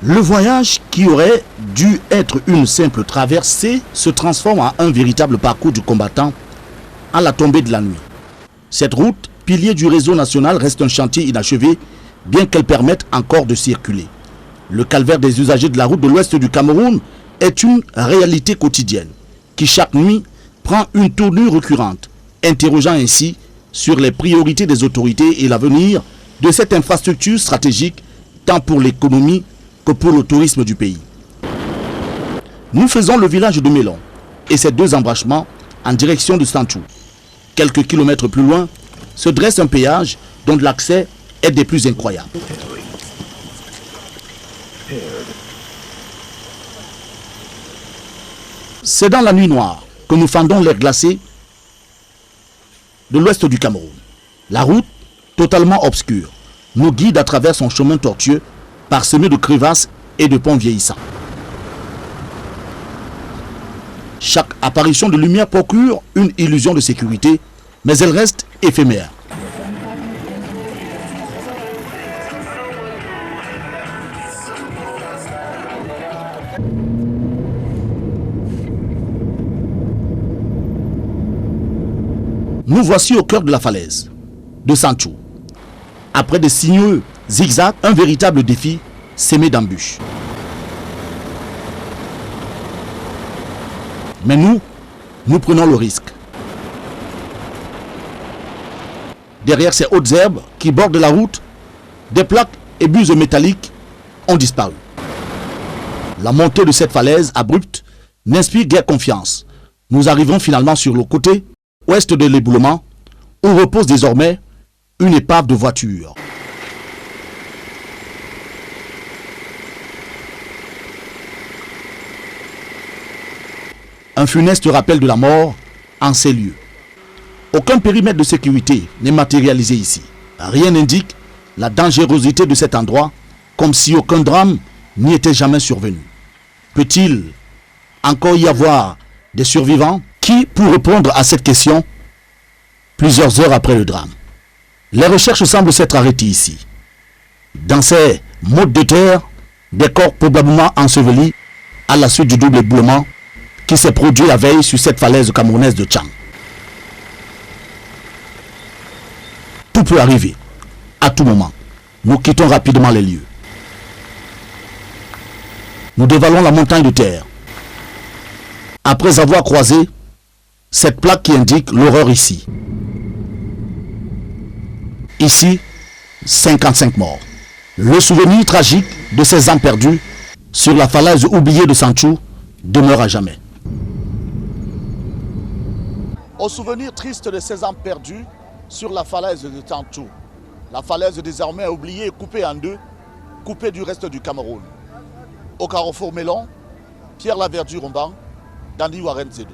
Le voyage qui aurait dû être une simple traversée se transforme en un véritable parcours du combattant à la tombée de la nuit. Cette route, pilier du réseau national, reste un chantier inachevé, bien qu'elle permette encore de circuler. Le calvaire des usagers de la route de l'ouest du Cameroun est une réalité quotidienne qui chaque nuit prend une tournure récurrente, interrogeant ainsi sur les priorités des autorités et l'avenir de cette infrastructure stratégique tant pour l'économie que pour le tourisme du pays. Nous faisons le village de Mélon et ses deux embranchements en direction de Sanchou. Quelques kilomètres plus loin se dresse un péage dont l'accès est des plus incroyables. C'est dans la nuit noire que nous fendons l'air glacé de l'ouest du Cameroun. La route, totalement obscure, nous guide à travers son chemin tortueux, parsemé de crevasses et de ponts vieillissants. Chaque apparition de lumière procure une illusion de sécurité, mais elle reste éphémère. Nous voici au cœur de la falaise de Sanchou. Après des sinueux zigzags, un véritable défi semé d'embûches. Mais nous prenons le risque. Derrière ces hautes herbes qui bordent la route, des plaques et buses métalliques ont disparu. La montée de cette falaise abrupte n'inspire guère confiance. Nous arrivons finalement sur le côté ouest de l'éboulement, où repose désormais une épave de voiture. Un funeste rappel de la mort en ces lieux. Aucun périmètre de sécurité n'est matérialisé ici. Rien n'indique la dangerosité de cet endroit, comme si aucun drame n'y était jamais survenu. Peut-il encore y avoir des survivants qui, pour répondre à cette question, plusieurs heures après le drame? Les recherches semblent s'être arrêtées ici. Dans ces mottes de terre, des corps probablement ensevelis à la suite du double éboulement qui s'est produit la veille sur cette falaise camerounaise de Tchang. Tout peut arriver, à tout moment. Nous quittons rapidement les lieux. Nous dévalons la montagne de terre. Après avoir croisé cette plaque qui indique l'horreur ici. Ici, 55 morts. Le souvenir tragique de ces âmes perdues sur la falaise oubliée de Sanchou demeure à jamais. Au souvenir triste de ces âmes perdues sur la falaise de Sanchou. La falaise désormais oubliée et coupée en deux, coupée du reste du Cameroun. Au carrefour Mélon, Pierre Laverdu Romban, Dandy Warren Z2.